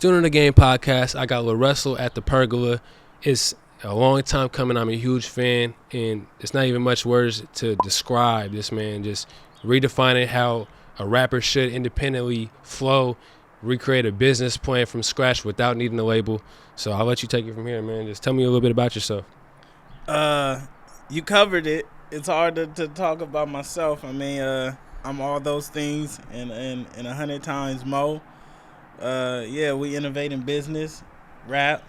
Student of the Game podcast. I got LARUSSELL at the Pergola. It's a long time coming. I'm a huge fan, and it's not even much words to describe this man. Just redefining how a rapper should independently flow, recreate a business plan from scratch without needing a label. So I'll let you take it from here, man. Just tell me a little bit about yourself. You covered it. It's hard to talk about myself. I mean, I'm all those things and 100 times more. We innovate in business, rap,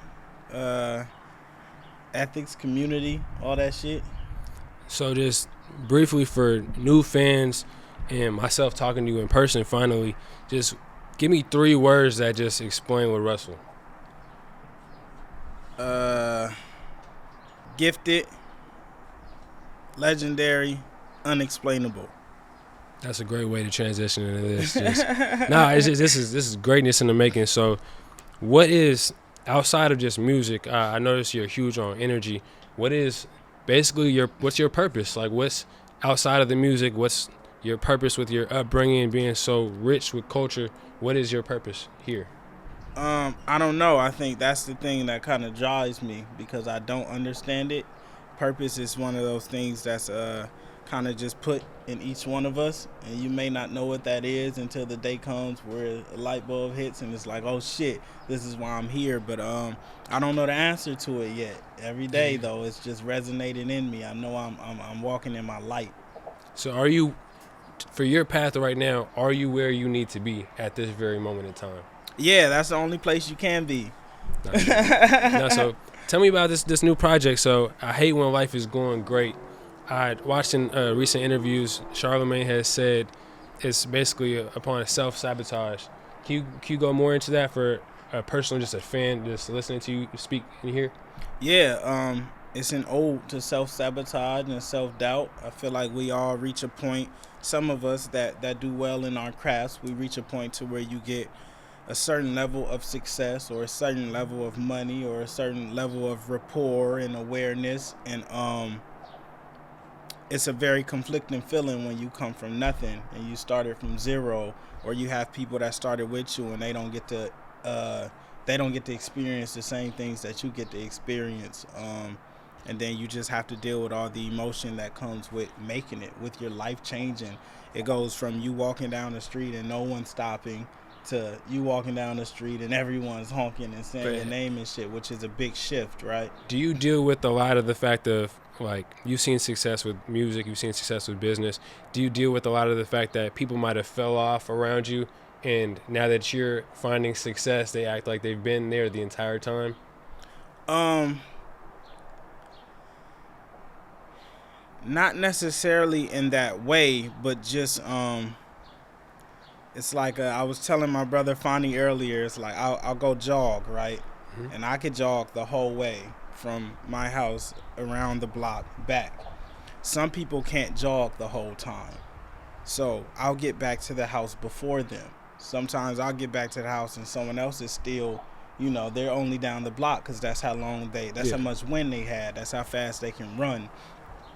ethics, community, all that shit. So just briefly for new fans and myself talking to you in person finally, just give me 3 words that just explain LARUSSELL. Gifted, legendary, unexplainable. That's a great way to transition into this. This is greatness in the making. So, what is outside of just music? I notice you're huge on energy. What is basically what's your purpose? Like, what's outside of the music? What's your purpose with your upbringing, being so rich with culture? What is your purpose here? I don't know. I think that's the thing that kind of drives me because I don't understand it. Purpose is one of those things that's kind of just put in each one of us, and you may not know what that is until the day comes where a light bulb hits and it's like, oh shit, this is why I'm here. But I don't know the answer to it yet. Every day though, it's just resonating in me. I know I'm walking in my light. So are you, for your path right now, are you where you need to be at this very moment in time? Yeah, that's the only place you can be. No, so tell me about this new project. So I hate when life is going great. I watched in recent interviews, Charlemagne has said it's basically upon self-sabotage. Can you go more into that for a person, just a fan, just listening to you speak in here? Yeah, it's an ode to self-sabotage and self-doubt. I feel like we all reach a point, some of us that do well in our crafts, we reach a point to where you get a certain level of success or a certain level of money or a certain level of rapport and awareness, and it's a very conflicting feeling when you come from nothing and you started from zero, or you have people that started with you and they don't get to experience the same things that you get to experience, and then you just have to deal with all the emotion that comes with making it, with your life changing. It goes from you walking down the street and no one's stopping to you walking down the street and everyone's honking and saying your name and shit, which is a big shift, right? Do you deal with a lot of the fact of, like, you've seen success with music, you've seen success with business. Do you deal with a lot of the fact that people might have fell off around you, and now that you're finding success, they act like they've been there the entire time? Not necessarily in that way, but just it's like I was telling my brother Fonny earlier, it's like I'll go jog, right? Mm-hmm. And I could jog the whole way from my house around the block back. Some people can't jog the whole time. So I'll get back to the house before them. Sometimes I'll get back to the house and someone else is still, they're only down the block because that's how long how much wind they had. That's how fast they can run.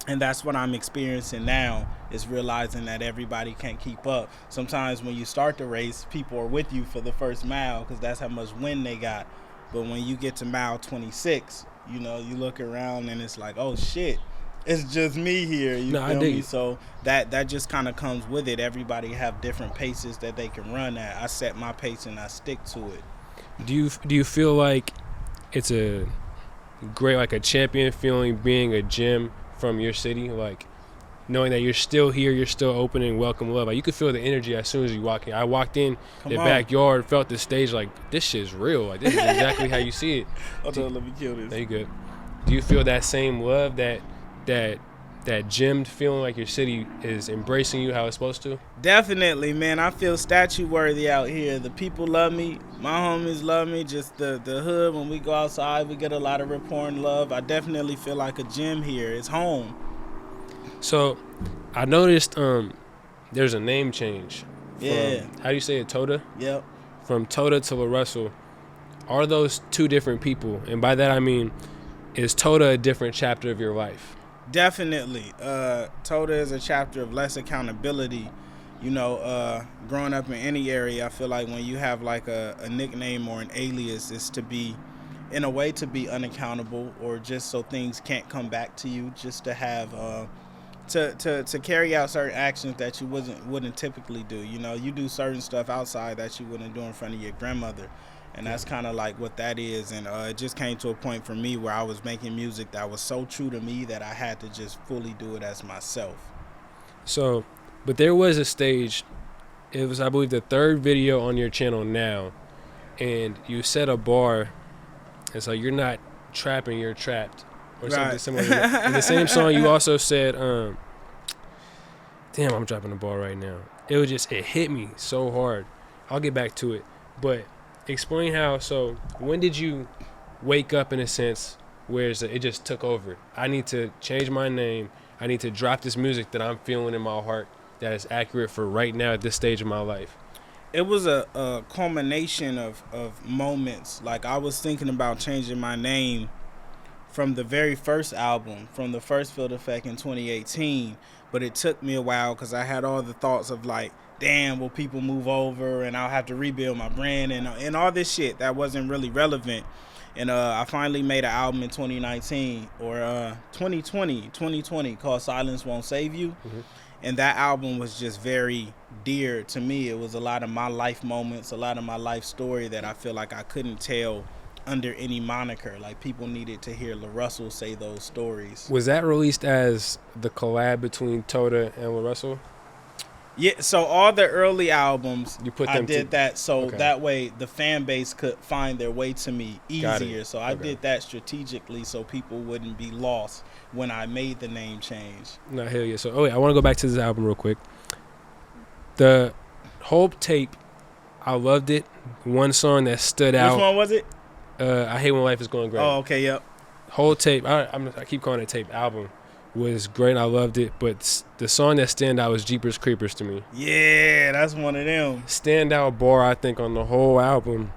And that's what I'm experiencing now, is realizing that everybody can't keep up. Sometimes when you start the race, people are with you for the first mile because that's how much wind they got. But when you get to mile 26, you look around and it's like, oh shit, it's just me here. You feel me? So that just kind of comes with it. Everybody have different paces that they can run at. I set my pace and I stick to it. Do you feel like it's a great, like a champion feeling being a gym from your city, like knowing that you're still here, you're still open and welcome love? Like, you could feel the energy as soon as you walk in. I walked in backyard, felt the stage, like, this shit's real. Like, this is exactly how you see it. Let me kill this. There you go. Do you feel that same love, that gym feeling, like your city is embracing you how it's supposed to? Definitely, man. I feel statue worthy out here. The people love me. My homies love me. Just the hood, when we go outside, we get a lot of rapport and love. I definitely feel like a gym here. It's home. So I noticed there's a name change. Yeah. How do you say it? Toda? Yep. From Toda to LARUSSELL. Are those two different people? And by that I mean, is Toda a different chapter of your life? Definitely. Toda is a chapter of less accountability Growing up in any area, I feel like when you have like a nickname or an alias, it's to be, in a way, to be unaccountable, or just so things can't come back to you, just to have to carry out certain actions that you wouldn't typically do. You do certain stuff outside that you wouldn't do in front of your grandmother, and that's kind of like what that is. And it just came to a point for me where I was making music that was so true to me that I had to just fully do it as myself. So, but there was a stage, it was, I believe, the third video on your channel now, and you set a bar. It's like, you're not trapping, you're trapped, or something similar. In the same song, you also said, damn, I'm dropping the ball right now. It hit me so hard. I'll get back to it. But explain how, so when did you wake up, in a sense, where it just took over? I need to change my name. I need to drop this music that I'm feeling in my heart that is accurate for right now at this stage of my life. It was a culmination of moments. Like, I was thinking about changing my name from the very first album, from the first Field Effect in 2018, but it took me a while because I had all the thoughts of like, damn, will people move over and I'll have to rebuild my brand and all this shit that wasn't really relevant. And I finally made an album in 2019 or 2020 called Silence Won't Save You. Mm-hmm. And that album was just very dear to me. It was a lot of my life moments, a lot of my life story that I feel like I couldn't tell under any moniker. Like, people needed to hear LaRussell say those stories. Was that released as the collab between Toda and LaRussell? Yeah, so all the early albums, I did that so okay. That way the fan base could find their way to me easier. So I did that strategically so people wouldn't be lost when I made the name change. No, hell yeah. So, I want to go back to this album real quick. The whole tape, I loved it. One song that stood out. Which one was it? I Hate When Life Is Going Great. Oh, okay, yep. Whole tape, I keep calling it tape, album, was great. I loved it. But the song that stand out was Jeepers Creepers to me. Yeah, that's one of them. Standout bar, I think, on the whole album.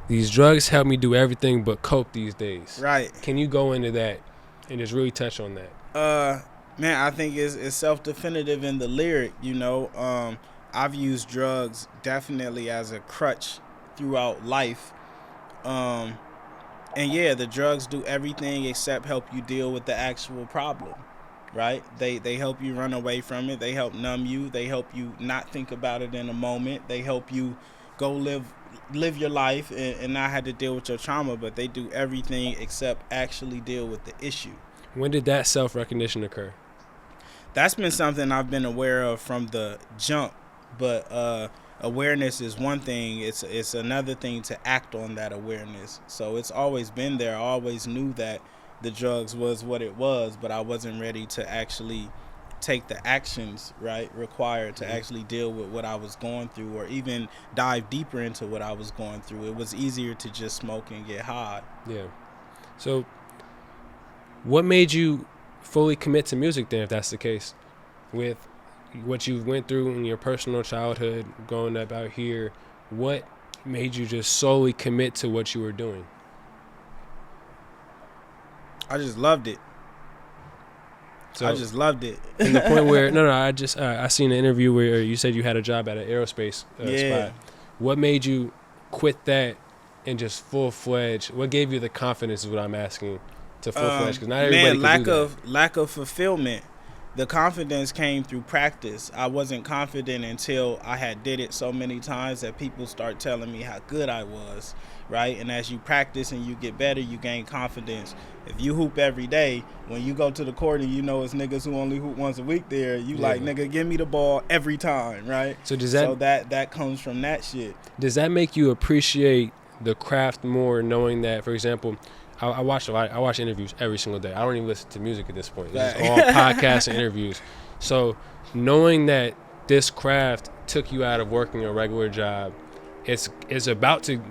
These drugs help me do everything but cope these days. Right. Can you go into that and just really touch on that? Man, I think it's self-definitive in the lyric, I've used drugs definitely as a crutch throughout life. And yeah, the drugs do everything except help you deal with the actual problem, right? They help you run away from it. They help numb you. They help you not think about it in a moment. They help you go live your life and not have to deal with your trauma, but they do everything except actually deal with the issue. When did that self-recognition occur? That's been something I've been aware of from the jump, but awareness is one thing. It's another thing to act on that awareness. So it's always been there. I always knew that the drugs was what it was, but I wasn't ready to actually take the actions required to actually deal with what I was going through, or even dive deeper into what I was going through. It was easier to just smoke and get high. Yeah. So what made you fully commit to music then, if that's the case, with what you went through in your personal childhood, growing up out here? What made you just solely commit to what you were doing? I just loved it. So, I just loved it. And the point where I seen an interview where you said you had a job at an aerospace spot. What made you quit that and just full-fledged? What gave you the confidence is what I'm asking, to full-fledged? Because not everybody can do that. Lack of fulfillment. The confidence came through practice. I wasn't confident until I had did it so many times that people start telling me how good I was, right? And as you practice and you get better, you gain confidence. If you hoop every day, when you go to the court and it's niggas who only hoop once a week there, like, nigga, give me the ball every time, right? So that comes from that shit. Does that make you appreciate the craft more, knowing that, for example, I watch interviews every single day. I don't even listen to music at this point. It's all podcasts and interviews. So knowing that this craft took you out of working a regular job, it's about to,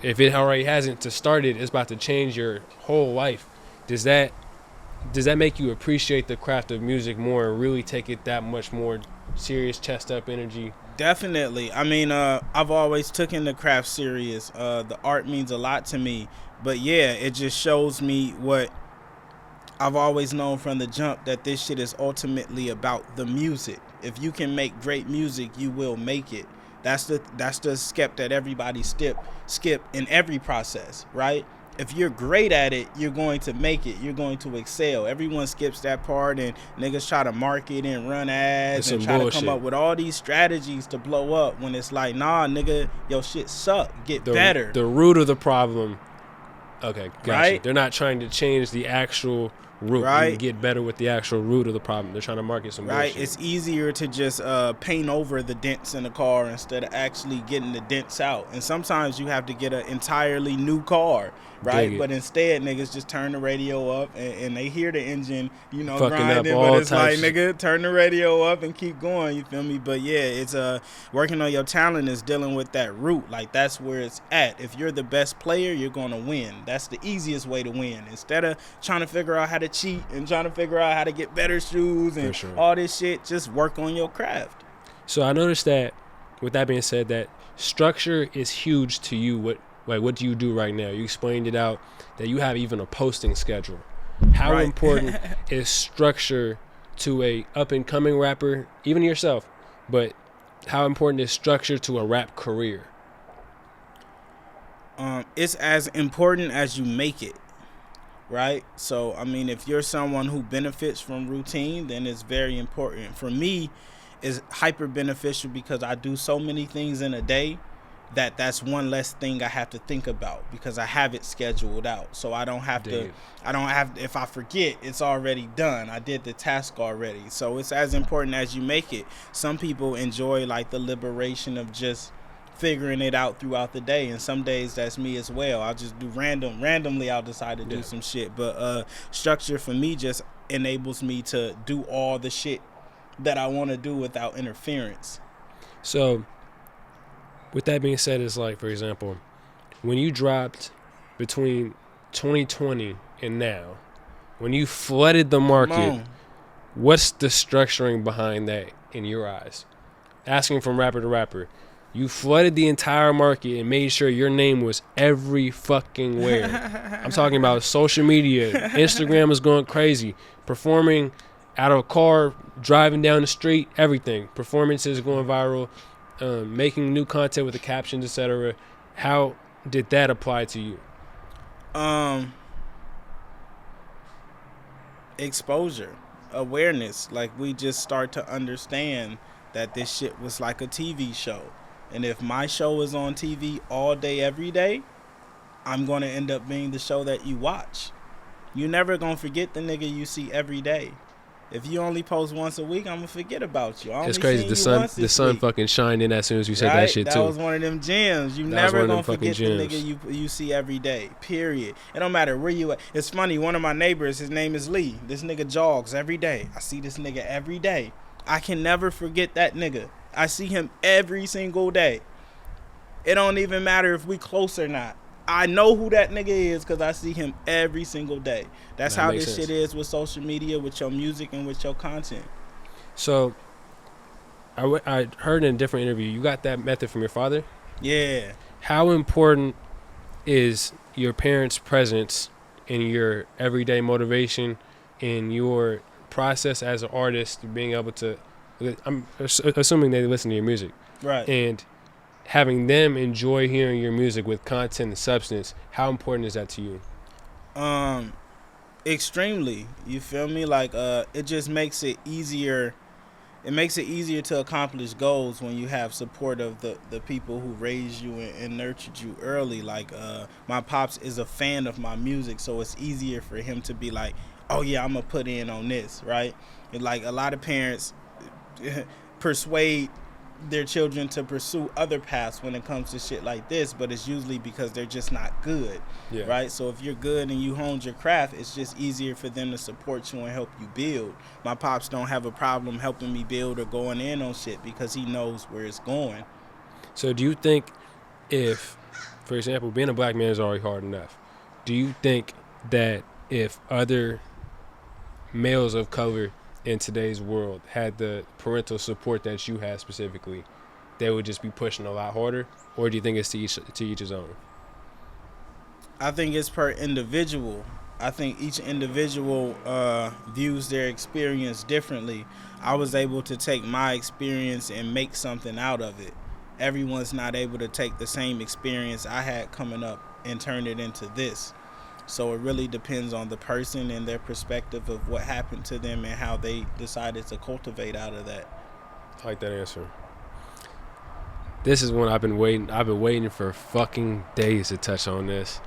if it already hasn't to start it, it's about to change your whole life. Does that make you appreciate the craft of music more and really take it that much more serious, chest up energy? Definitely. I mean, I've always taken the craft serious. The art means a lot to me. But yeah, it just shows me what I've always known from the jump that this shit is ultimately about the music. If you can make great music, you will make it. That's the step that everybody skip in every process, right? If you're great at it, you're going to make it. You're going to excel. Everyone skips that part, and niggas try to market and run ads and try to come up with all these strategies to blow up when it's like, nah, nigga, your shit suck. Get better. The root of the problem. Okay, gotcha. Right? They're not trying to change the actual root. Right. And get better with the actual root of the problem. They're trying to market some bullshit. Right. It's easier to just paint over the dents in the car instead of actually getting the dents out. And sometimes you have to get an entirely new car, right? But instead, niggas just turn the radio up and they hear the engine, you know, fucking grinding. Up all but it's like, types nigga, turn the radio up and keep going. You feel me? But yeah, it's working on your talent is dealing with that root. Like, that's where it's at. If you're the best player, you're gonna win. That's the easiest way to win. Instead of trying to figure out how to cheat and trying to figure out how to get better shoes and all this shit, just work on your craft. So I noticed that, with that being said, that structure is huge to you. What do you do right now? You explained it out that you have even a posting schedule. How important is structure to a up and coming rapper, even yourself? But how important is structure to a rap career? It's as important as you make it. Right? So, I mean, if you're someone who benefits from routine, then it's very important. For me, it's hyper beneficial because I do so many things in a day that's one less thing I have to think about because I have it scheduled out. So I don't have to, if I forget, it's already done. I did the task already. So it's as important as you make it. Some people enjoy like the liberation of just figuring it out throughout the day, and some days that's me as well. I'll just do randomly I'll decide to do some shit, but structure for me just enables me to do all the shit that I want to do without interference. So with that being said, it's like, for example, when you dropped between 2020 and now, when you flooded the market, what's the structuring behind that in your eyes? Asking from rapper to rapper, you flooded the entire market and made sure your name was every fucking where. I'm talking about social media. Instagram was going crazy. Performing out of a car, driving down the street, everything. Performances going viral, making new content with the captions, etc. How did that apply to you? Exposure, awareness. Like, we just start to understand that this shit was like a TV show. And if my show is on TV all day, every day, I'm going to end up being the show that you watch. You're never going to forget the nigga you see every day. If you only post once a week, I'm going to forget about you. It's crazy. The sun fucking shined in as soon as you said that shit, too. That was one of them gems. You never going to forget the nigga you see every day, period. It don't matter where you at. It's funny. One of my neighbors, his name is Lee. This nigga jogs every day. I see this nigga every day. I can never forget that nigga. I see him every single day. It don't even matter if we close or not. I know who that nigga is because I see him every single day. That's how this shit is with social media, with your music, and with your content. So, I heard in a different interview, you got that method from your father? Yeah. How important is your parents' presence in your everyday motivation, in your process as an artist, being able to, I'm assuming they listen to your music. Right. And having them enjoy hearing your music with content and substance, how important is that to you? Extremely. You feel me? Like, it just makes it easier. It makes it easier to accomplish goals when you have support of the people who raised you and nurtured you early. Like, my pops is a fan of my music, so it's easier for him to be like, oh yeah, I'm gonna put in on this, right? And like, a lot of parents persuade their children to pursue other paths when it comes to shit like this, but it's usually because they're just not good, right? So if you're good and you honed your craft, it's just easier for them to support you and help you build. My pops don't have a problem helping me build or going in on shit because he knows where it's going. So do you think if, for example, being a black man is already hard enough, do you think that if other males of color in today's world had the parental support that you had specifically, they would just be pushing a lot harder? Or do you think it's to each his own? I think it's per individual. I think each individual views their experience differently. I was able to take my experience and make something out of it. Everyone's not able to take the same experience I had coming up and turn it into this. So it really depends on the person and their perspective of what happened to them and how they decided to cultivate out of that. I like that answer. This is one I've been waiting for fucking days to touch on this.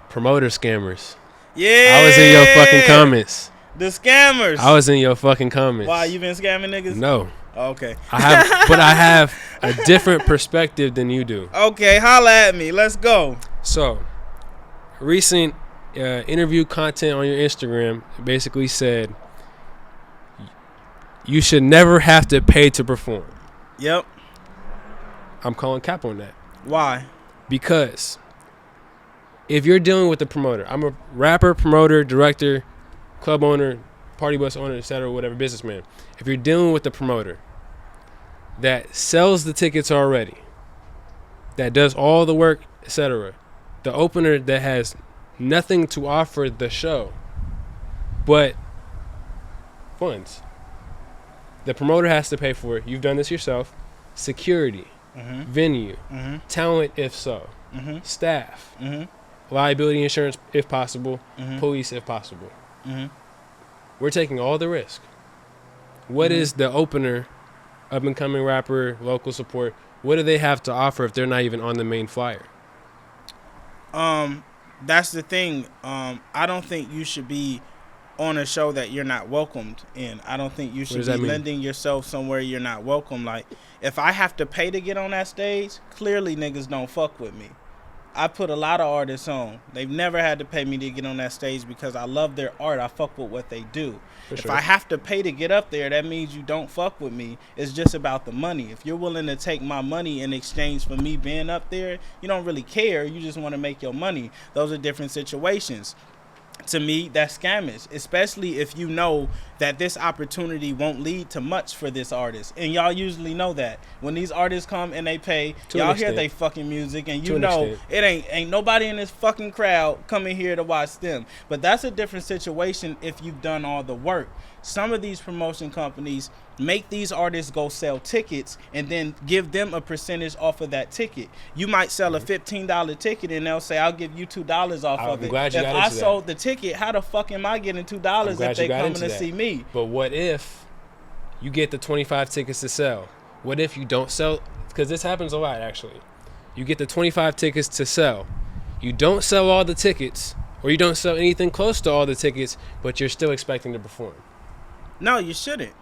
Promoter scammers. Yeah. I was in your fucking comments. The scammers. I was in your fucking comments. Why, you been scamming niggas? No. Oh, okay. I have a different perspective than you do. Okay, holla at me. Let's go. So, recent interview content on your Instagram basically said you should never have to pay to perform. Yep. I'm calling cap on that. Why? Because if you're dealing with the promoter, I'm a rapper, promoter, director, club owner, party bus owner, etc., whatever, businessman. If you're dealing with the promoter that sells the tickets already, that does all the work, etc., the opener that has nothing to offer the show but funds, the promoter has to pay for it. You've done this yourself. Security, venue, talent if so, staff, liability insurance if possible, police if possible. We're taking all the risk. What is the opener, up and coming rapper, local support, what do they have to offer if they're not even on the main flyer? That's the thing. I don't think you should be on a show that you're not welcomed in. I don't think you should be lending yourself somewhere you're not welcome. Like, if I have to pay to get on that stage, clearly niggas don't fuck with me. I put a lot of artists on. They've never had to pay me to get on that stage because I love their art. I fuck with what they do. If I have to pay to get up there, that means you don't fuck with me. It's just about the money. If you're willing to take my money in exchange for me being up there, you don't really care. You just want to make your money. Those are different situations. To me, that's scammers, especially if you know that this opportunity won't lead to much for this artist. And y'all usually know that. When these artists come and they pay, y'all hear they fucking music, and you know it ain't nobody in this fucking crowd coming here to watch them. But that's a different situation if you've done all the work. Some of these promotion companies make these artists go sell tickets and then give them a percentage off of that ticket. You might sell a $15 ticket and they'll say, I'll give you $2 off of it. If I sold the ticket, how the fuck am I getting $2 if they coming to see me? But what if you get the 25 tickets to sell? What if you don't sell? Because this happens a lot, actually. You get the 25 tickets to sell. You don't sell all the tickets, or you don't sell anything close to all the tickets, but you're still expecting to perform. No, you shouldn't.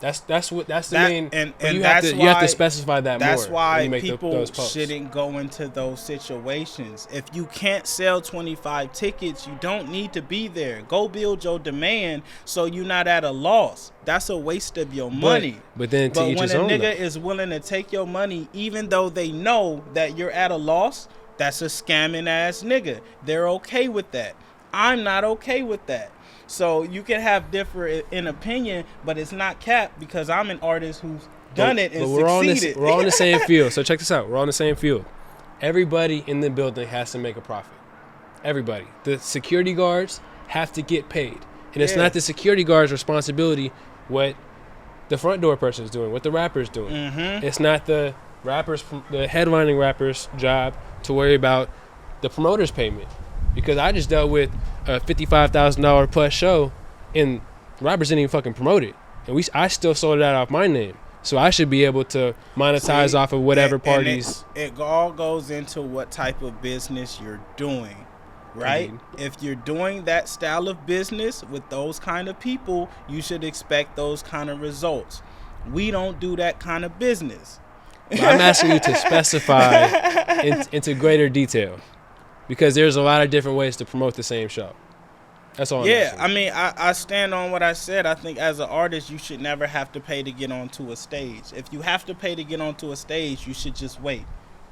That's the main. And you that's have why you have to specify that more. That's why when you make people those posts. shouldn't go into those situations. If you can't sell 25 tickets, you don't need to be there. Go build your demand so you're not at a loss. That's a waste of your money. But then to each his own. When a nigga is willing to take your money, even though they know that you're at a loss, that's a scamming ass nigga. They're okay with that. I'm not okay with that. So you can have different in opinion, but it's not cap because I'm an artist who's done it and succeeded. We're all in the same field. So check this out. We're all in the same field. Everybody in the building has to make a profit. Everybody. The security guards have to get paid. And it's not the security guard's responsibility what the front door person is doing, what the rapper is doing. It's not the headlining rapper's job to worry about the promoter's payment. Because I just dealt with a $55,000 plus show and rappers didn't even fucking promote it. And I still sold it out off my name. So I should be able to monetize off of whatever parties. It all goes into what type of business you're doing, right? If you're doing that style of business with those kind of people, you should expect those kind of results. We don't do that kind of business. But I'm asking you to specify into greater detail. Because there's a lot of different ways to promote the same show. That's all. I mean, I stand on what I said. I think as an artist, you should never have to pay to get onto a stage. If you have to pay to get onto a stage, you should just wait.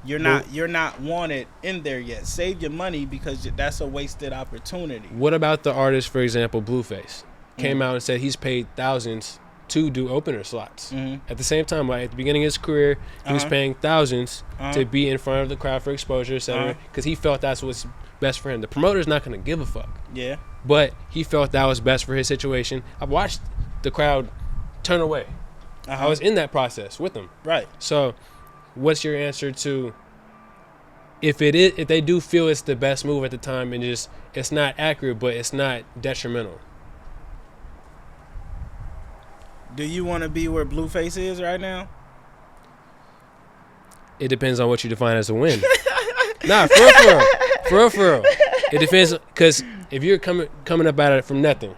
You're not wanted in there yet. Save your money because that's a wasted opportunity. What about the artist, for example, Blueface? Came out and said he's paid thousands to do opener slots. At the same time, like at the beginning of his career, he was paying thousands to be in front of the crowd for exposure, etc. Because he felt that's what's best for him. The promoter's not going to give a fuck. Yeah. But he felt that was best for his situation. I've watched the crowd turn away. I was in that process with them. Right. So, what's your answer to if they do feel it's the best move at the time and just it's not accurate, but it's not detrimental? Do you want to be where Blueface is right now? It depends on what you define as a win. Nah, for real. It depends, because if you're coming up at it from nothing,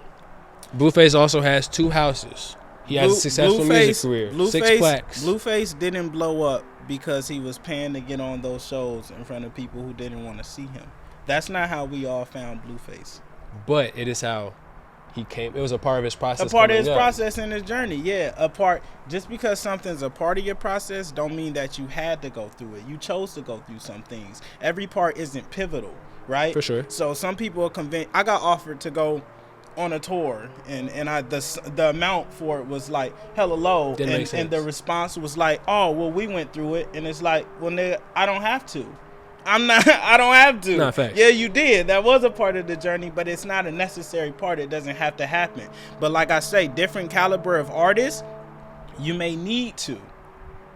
Blueface also has 2 houses. He has a successful music career, 6 plaques. Blueface didn't blow up because he was paying to get on those shows in front of people who didn't want to see him. That's not how we all found Blueface. But it is how he came. It was a part of his process. A part of his process and his journey, yeah. A part. Just because something's a part of your process don't mean that you had to go through it. You chose to go through some things. Every part isn't pivotal, right? For sure. So some people are convinced. I got offered to go on a tour, and the amount for it was like hella low, and the response was like, oh well, we went through it, and it's like, well, nigga, I don't have to. I don't have to. Nah, facts. Yeah, you did. That was a part of the journey, but it's not a necessary part. It doesn't have to happen. But like I say, different caliber of artists, you may need to.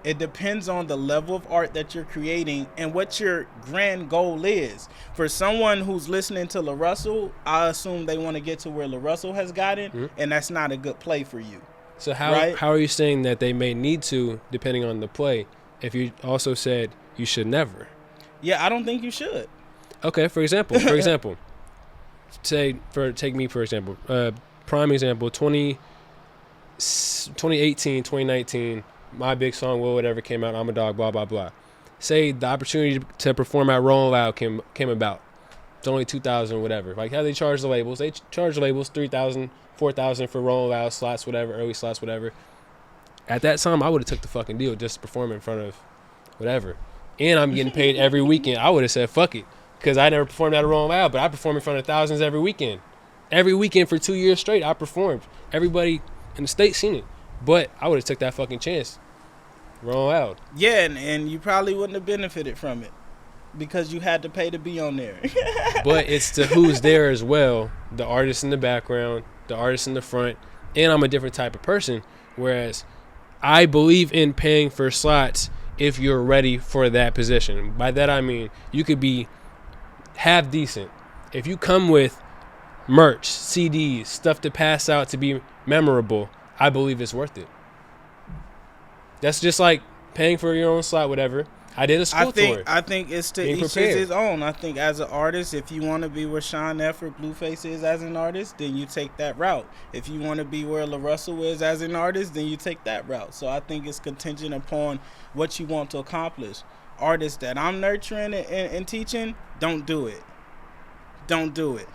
It depends on the level of art that you're creating and what your grand goal is. For someone who's listening to LaRussell, I assume they want to get to where LaRussell has gotten, and that's not a good play for you. So how are you saying that they may need to, depending on the play, if you also said you should never? Yeah, I don't think you should. Okay, for example, take me for example. Prime example, 2018, 2019, my big song, Will Whatever, came out, I'm a Dog, blah, blah, blah. Say the opportunity to perform at Rolling Loud came about. It's only $2,000, whatever. Like how they charge the labels. They charge the labels $3,000, $4,000 for Rolling Loud slots, whatever, early slots, whatever. At that time, I would have took the fucking deal just to perform in front of whatever. And I'm getting paid every weekend. I would have said, fuck it. Because I never performed at a Rolling Loud, but I perform in front of thousands every weekend. Every weekend for 2 years straight, I performed. Everybody in the state seen it. But I would have took that fucking chance. Rolling Loud. Yeah, and you probably wouldn't have benefited from it. Because you had to pay to be on there. But it's to who's there as well. The artist in the background, the artist in the front. And I'm a different type of person. Whereas I believe in paying for slots if you're ready for that position. By that I mean you could be half decent. If you come with merch, CDs, stuff to pass out to be memorable, I believe it's worth it. That's just like paying for your own slot, whatever. I did a school tour. I think it's to each his own. I think as an artist, if you want to be where Sean F. or Blueface is as an artist, then you take that route. If you want to be where LaRussell is as an artist, then you take that route. So I think it's contingent upon what you want to accomplish. Artists that I'm nurturing and teaching, don't do it. Don't do it.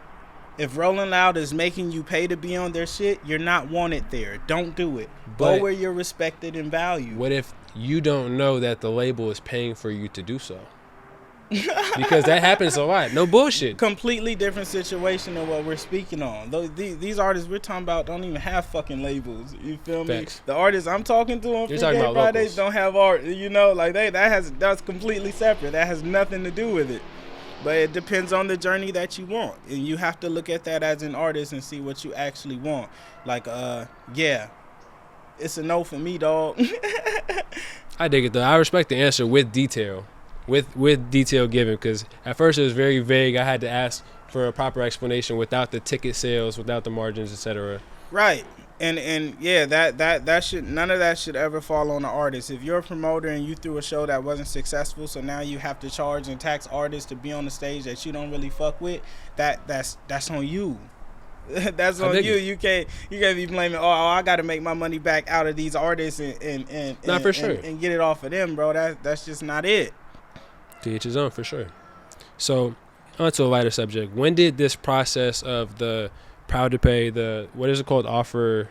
If Rolling Loud is making you pay to be on their shit, you're not wanted there. Don't do it. Go where you're respected and valued. What if you don't know that the label is paying for you to do so? Because that happens a lot. No bullshit. Completely different situation than what we're speaking on. These artists we're talking about don't even have fucking labels. You feel me? Facts. The artists I'm talking to on You're Free Game Fridays locals. don't have art. You know, like that's completely separate. That has nothing to do with it. But it depends on the journey that you want. And you have to look at that as an artist and see what you actually want. Like, yeah, it's a no for me, dog. I dig it, though. I respect the answer with detail. With detail given. Because at first it was very vague. I had to ask for a proper explanation without the ticket sales, without the margins, etc. Right. And yeah, that should, none of that should ever fall on the artist. If you're a promoter and you threw a show that wasn't successful, so now you have to charge and tax artists to be on the stage that you don't really fuck with, that's on you. That's on you. You can't be blaming, I got to make my money back out of these artists and Not for sure. and get it off of them, bro. That's just not it. To each his own, for sure. So, on to a lighter subject. When did this process of the Proud to Pay, what is it called? Offer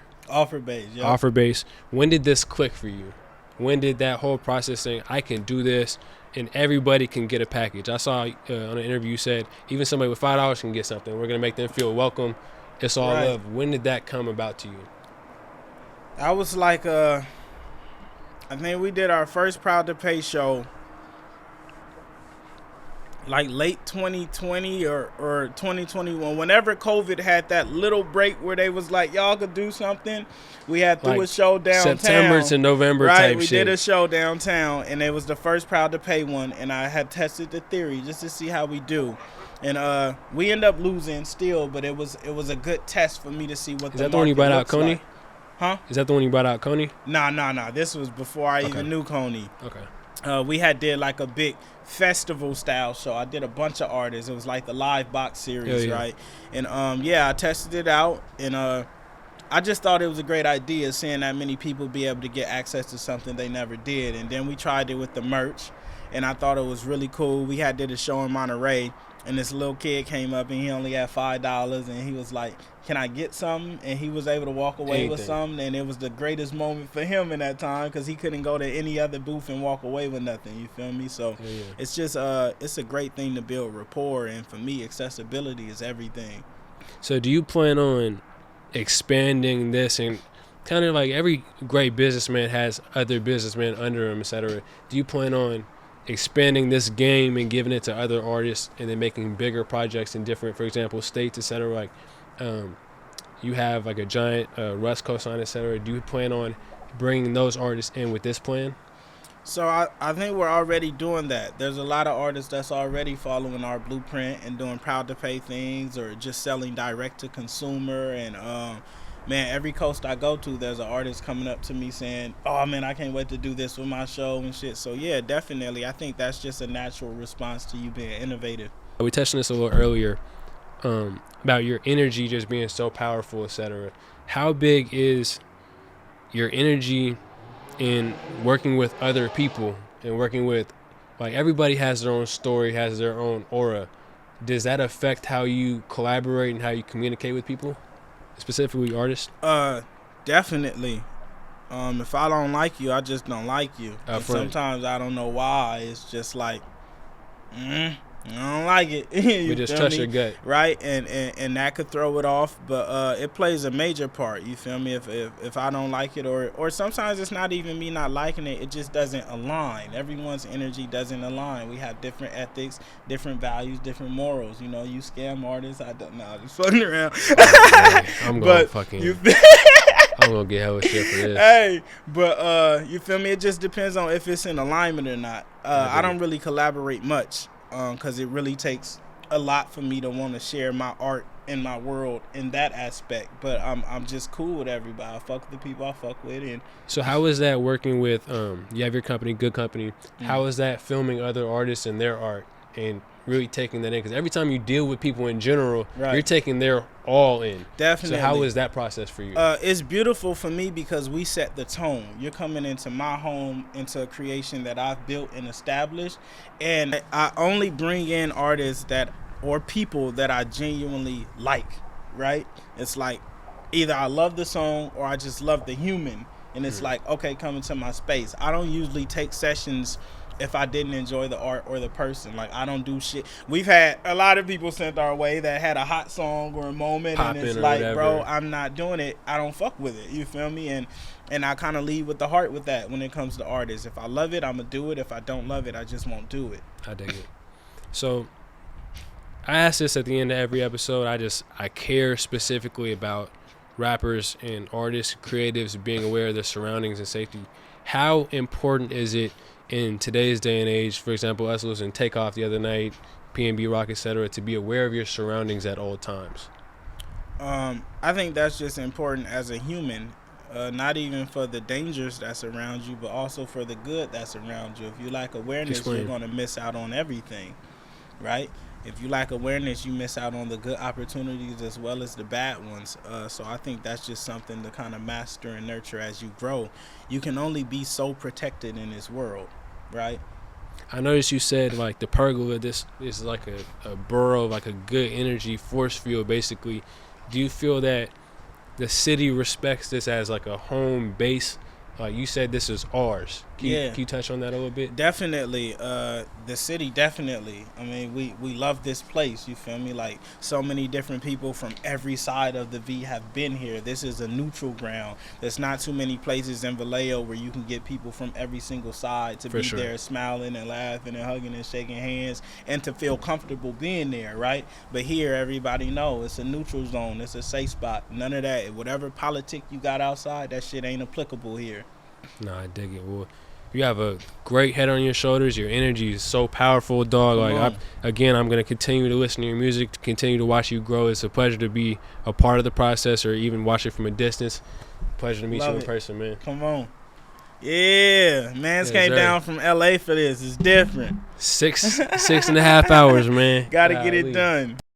base. Yeah. Offer base. When did this click for you? When did that whole process saying, I can do this and everybody can get a package? I saw on an interview you said, even somebody with $5 can get something. We're going to make them feel welcome. It's all right. love. When did that come about to you? I was like, I think we did our first Proud to Pay show like late 2020 or 2021. Whenever COVID had that little break where they was like, y'all could do something, we had threw Like a show downtown. September to November right, type we shit. did a show downtown, and it was the first Proud to Pay one, and I had tested the theory just to see how we do. And we end up losing still, but it was a good test for me to see what Is the that the one you market brought out, looks Coney? like. Huh? Is that the one you brought out, Coney? Nah. This was before I even knew Coney. Okay. We had did like a big festival style show. I did a bunch of artists. It was like the live box series, right? And I tested it out, and I just thought it was a great idea seeing that many people be able to get access to something they never did. And then we tried it with the merch, and I thought it was really cool. We did a show in Monterey, and this little kid came up, and he only had $5, and he was like, can I get something? And he was able to walk away with something, and it was the greatest moment for him in that time because he couldn't go to any other booth and walk away with nothing. You feel me? So it's just it's a great thing to build rapport, and for me, accessibility is everything. So do you plan on expanding this, and kind of like every great businessman has other businessmen under him, etc.? Do you plan on expanding this game and giving it to other artists, and then making bigger projects in different, for example, states, etc.? Like, you have like a giant Russ co-sign, etc. Do you plan on bringing those artists in with this plan? So I think we're already doing that. There's a lot of artists that's already following our blueprint and doing Proud to Pay things or just selling direct to consumer. And man, every coast I go to, there's an artist coming up to me saying, oh man, I can't wait to do this with my show and shit. So yeah, definitely. I think that's just a natural response to you being innovative. We touched on this a little earlier, about your energy just being so powerful, etc. How big is your energy in working with other people and working with, like, everybody has their own story, has their own aura? Does that affect how you collaborate and how you communicate with people, specifically artists? Definitely. If I don't like you, I just don't like you. And sometimes I don't know why. It's just like, I don't like it. You just trust your gut, right? And that could throw it off, but it plays a major part. You feel me? If I don't like it, or sometimes it's not even me not liking it. It just doesn't align. Everyone's energy doesn't align. We have different ethics, different values, different morals. You know, you scam artists. I don't know. Just fucking around. I'm going I'm gonna get hella shit for this. Hey, but you feel me? It just depends on if it's in alignment or not. I don't really collaborate much. Because it really takes a lot for me to want to share my art and my world in that aspect. But I'm just cool with everybody. I fuck with the people I fuck with. And so how is that working with, you have your company, Good Company. How is that filming other artists and their art and really taking that in? Because every time you deal with people in general, you're taking their all in. Definitely. So how is that process for you? It's beautiful for me because we set the tone. You're coming into my home, into a creation that I've built and established, and I only bring in artists or people that I genuinely like, right? It's like either I love the song or I just love the human, and it's like, okay, come into my space. I don't usually take sessions if I didn't enjoy the art or the person. Like, I don't do shit. We've had a lot of people sent our way that had a hot song or a moment, and it's like, bro, I'm not doing it. I don't fuck with it. You feel me? And I kind of lead with the heart with that when it comes to artists. If I love it, I'm gonna do it. If I don't love it, I just won't do it. I dig it. So I ask this at the end of every episode. I care specifically about rappers and artists, creatives being aware of their surroundings and safety. How important is it in today's day and age, for example, us listening Takeoff the other night, PNB Rock, etc., to be aware of your surroundings at all times? I think that's just important as a human, not even for the dangers that's around you, but also for the good that's around you. If you lack awareness, you're going to miss out on everything, right? If you lack awareness, you miss out on the good opportunities as well as the bad ones. So I think that's just something to kind of master and nurture as you grow. You can only be so protected in this world, right? I noticed you said, like, the pergola, this is like a burrow, like a good energy force field, basically. Do you feel that the city respects this as like a home base? Like you said, this is ours. Can you touch on that a little bit? Definitely. The city, definitely. I mean, we love this place, you feel me? Like, so many different people from every side of the V have been here. This is a neutral ground. There's not too many places in Vallejo where you can get people from every single side to be there smiling and laughing and hugging and shaking hands and to feel comfortable being there, right? But here, everybody know it's a neutral zone. It's a safe spot. None of that. Whatever politic you got outside, that shit ain't applicable here. Nah, I dig it. Well, you have a great head on your shoulders. Your energy is so powerful, dog. Like, I'm going to continue to listen to your music, to continue to watch you grow. It's a pleasure to be a part of the process or even watch it from a distance. Pleasure to meet you in person, man. Come on. Yeah, man's came down from LA for this. It's different. 6.5 hours, man. Gotta get it done.